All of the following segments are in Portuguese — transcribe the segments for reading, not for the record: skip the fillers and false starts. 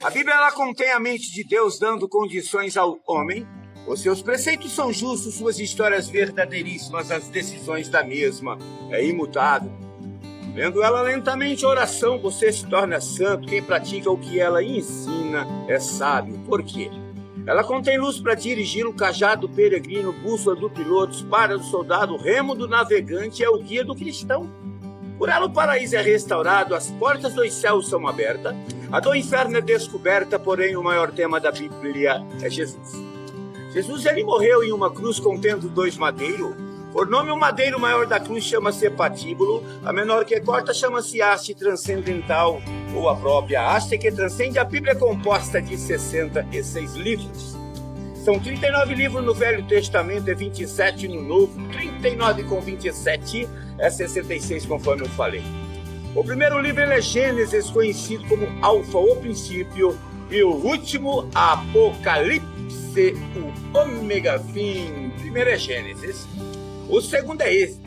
A Bíblia ela contém a mente de Deus dando condições ao homem. Os seus preceitos são justos, suas histórias verdadeiríssimas, as decisões da mesma é imutável. Lendo ela lentamente, a oração, você se torna santo. Quem pratica o que ela ensina é sábio. Por quê? Ela contém luz para dirigir, o cajado do peregrino, bússola do piloto, espada do soldado, remo do navegante, é o guia do cristão. Por ela o paraíso é restaurado, as portas dos céus são abertas, a do inferno é descoberta, porém o maior tema da Bíblia é Jesus. Jesus ele morreu em uma cruz contendo 2 madeiros. Por nome o madeiro maior da cruz chama-se patíbulo, a menor que corta chama-se haste transcendental, ou a própria haste que transcende. A Bíblia é composta de 66 livros. São 39 livros no Velho Testamento, é 27 no Novo, 39 com 27 é 66, conforme eu falei. O primeiro livro é Gênesis, conhecido como Alfa, o princípio, e o último, Apocalipse, o ômega, fim. O primeiro é Gênesis, o segundo é esse.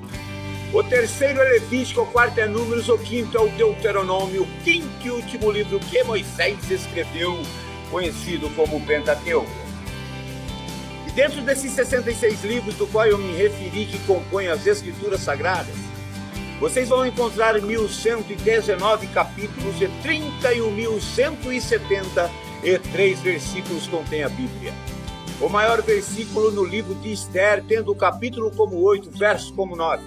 O terceiro é Levítico, o quarto é Números, o quinto é o Deuteronômio, o quinto e último livro que Moisés escreveu, conhecido como Pentateuco. E dentro desses 66 livros do qual eu me referi, que compõem as Escrituras Sagradas, vocês vão encontrar 1.119 capítulos e 31.173 versículos contém a Bíblia. O maior versículo no livro de Esther, tendo o capítulo como 8, versos como 9.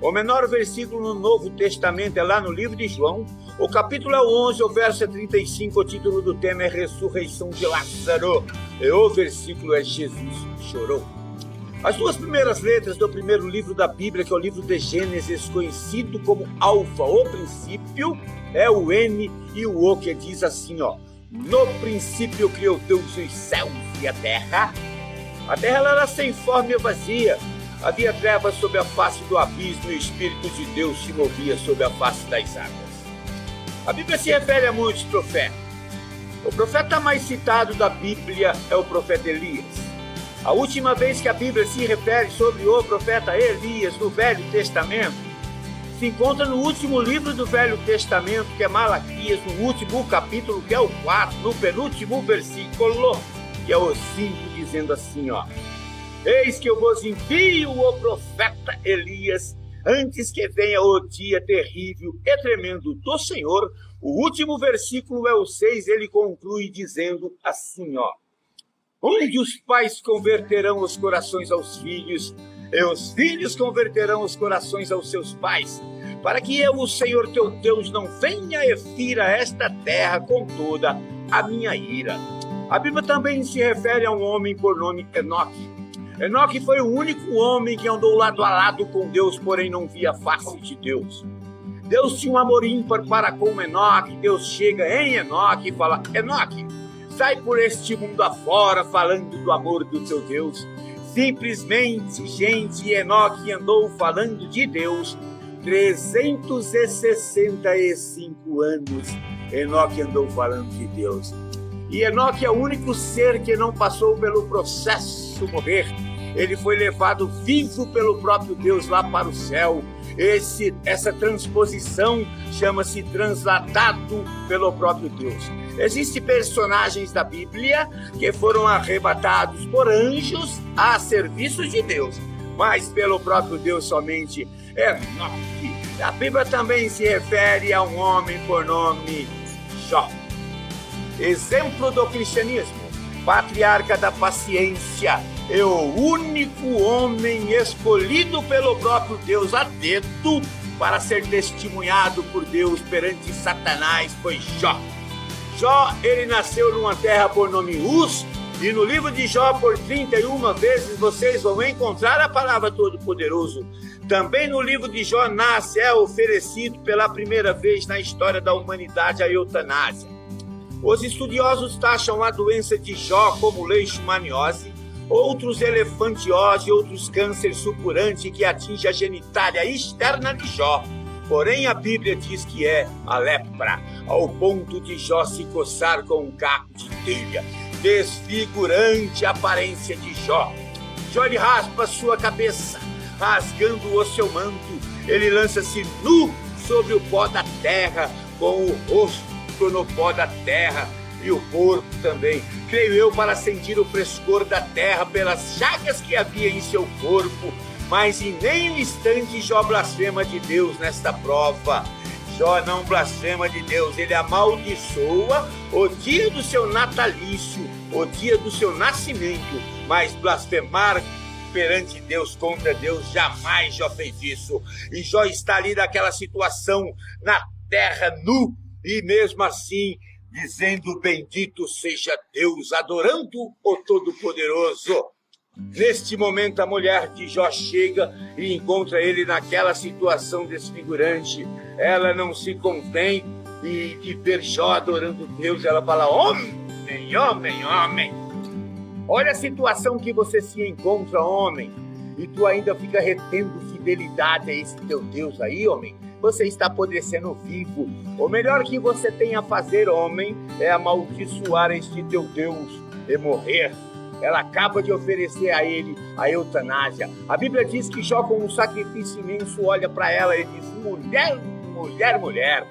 O menor versículo no Novo Testamento é lá no livro de João. O capítulo é o 11, o verso é 35, o título do tema é Ressurreição de Lázaro. E o versículo é Jesus chorou. As 2 primeiras letras do primeiro livro da Bíblia, que é o livro de Gênesis, conhecido como Alfa, o princípio, é o N e o O, que diz assim, ó. No princípio criou Deus os céus e a terra. A terra ela era sem forma e vazia. Havia trevas sobre a face do abismo e o Espírito de Deus se movia sobre a face das águas. A Bíblia se refere a muitos profetas. O profeta mais citado da Bíblia é o profeta Elias. A última vez que a Bíblia se refere sobre o profeta Elias no Velho Testamento se encontra no último livro do Velho Testamento, que é Malaquias, no último capítulo, que é o 4, no penúltimo versículo, que é o 5, dizendo assim, ó. Eis que eu vos envio o profeta Elias, antes que venha o dia terrível e tremendo do Senhor. O último versículo é o 6, ele conclui dizendo assim, ó. Onde os pais converterão os corações aos filhos, e os filhos converterão os corações aos seus pais, para que eu, o Senhor teu Deus, não venha e fira esta terra com toda a minha ira. A Bíblia também se refere a um homem por nome Enoque. Enoque foi o único homem que andou lado a lado com Deus, porém não via a face de Deus. Deus tinha um amor ímpar para com Enoque. Deus chega em Enoque e fala, Enoque, sai por este mundo afora falando do amor do teu Deus. Simplesmente, gente, Enoque andou falando de Deus 365 anos. Enoque andou falando de Deus. E Enoque é o único ser que não passou pelo processo morrer. Ele foi levado vivo pelo próprio Deus lá para o céu. Essa transposição chama-se translatado pelo próprio Deus. Existem personagens da Bíblia que foram arrebatados por anjos a serviço de Deus, mas pelo próprio Deus somente. Enoque. A Bíblia também se refere a um homem por nome Jó. Exemplo do cristianismo, patriarca da paciência, é o único homem escolhido pelo próprio Deus a dedo para ser testemunhado por Deus perante Satanás, foi Jó. Jó, ele nasceu numa terra por nome Uz, e no livro de Jó, por 31 vezes, vocês vão encontrar a palavra Todo-Poderoso. Também no livro de Jó nasce, é oferecido pela primeira vez na história da humanidade a eutanásia. Os estudiosos taxam a doença de Jó como leishmaniose, outros elefantiose, outros câncer supurante que atinge a genitália externa de Jó. Porém, a Bíblia diz que é a lepra, ao ponto de Jó se coçar com um caco de telha. Desfigurante a aparência de Jó. Jó ele raspa sua cabeça, rasgando o seu manto. Ele lança-se nu sobre o pó da terra, com o rosto no pó da terra. e o corpo também. Creio eu para sentir o frescor da terra pelas chagas que havia em seu corpo. Mas em nenhum instante Jó blasfema de Deus nesta prova. Jó não blasfema de Deus, ele amaldiçoa o dia do seu natalício, o dia do seu nascimento, mas blasfemar perante Deus, contra Deus, jamais Jó fez isso. E Jó está ali naquela situação, na terra nu, e mesmo assim, dizendo: bendito seja Deus, adorando o Todo-Poderoso. Neste momento, a mulher de Jó chega e encontra ele naquela situação desfigurante. Ela não se contém de ver Jó adorando Deus. Ela fala: homem, homem, homem. Olha a situação que você se encontra, homem, e tu ainda fica retendo fidelidade a esse teu Deus aí, homem. Você está apodrecendo vivo. O melhor que você tem a fazer, homem, é amaldiçoar este teu Deus e morrer. Ela acaba de oferecer a ele a eutanásia. A Bíblia diz que Jó, com um sacrifício imenso, olha para ela e diz: mulher, mulher, mulher.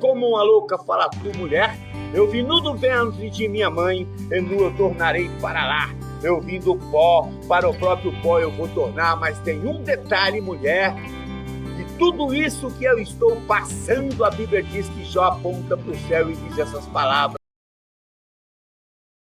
Como uma louca fala tu, mulher? Eu vim nu do ventre de minha mãe, e nu eu tornarei para lá. Eu vim do pó, para o próprio pó eu vou tornar. Mas tem um detalhe, mulher: de tudo isso que eu estou passando, a Bíblia diz que Jó aponta para o céu e diz essas palavras: